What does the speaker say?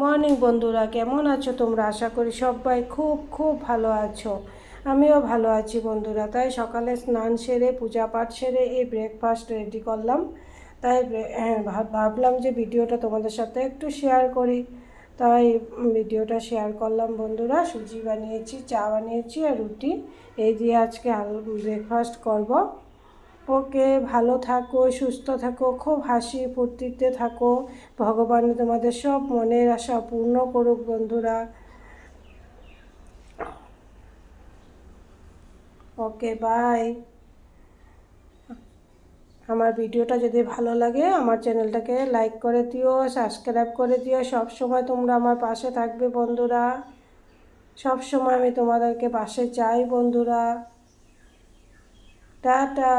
Morning বন্ধুরা, কেমন আছো তোমরা? আশা করি সবাই খুব খুব ভালো আছো। আমিও ভালো আছি বন্ধুরা। তাই সকালে স্নান সেরে পূজা পাঠ সেরে এই ব্রেকফাস্ট রেডি করলাম। তাই ভাবলাম যে ভিডিওটা তোমাদের সাথে একটু শেয়ার করি। তাই ভিডিওটা শেয়ার করলাম বন্ধুরা। সুজি বানিয়েছি, চা বানিয়েছি আর রুটি, এই দিয়ে আজকে ব্রেকফাস্ট করব। ওকে, ভালো থাকো, সুস্থ থাকো, খুব হাসি ফুর্তিতে থাকো। ভগবান তোমাদের সব মনের আশা পূর্ণ করুক বন্ধুরা। ওকে, বাই। আমার ভিডিওটা যদি ভালো লাগে আমার চ্যানেলটাকে লাইক করে দিও, সাবস্ক্রাইব করে দিও। সব সময় তোমরা আমার পাশে থাকবে বন্ধুরা। সব সময় আমি তোমাদেরকে পাশে চাই বন্ধুরা। টাটা।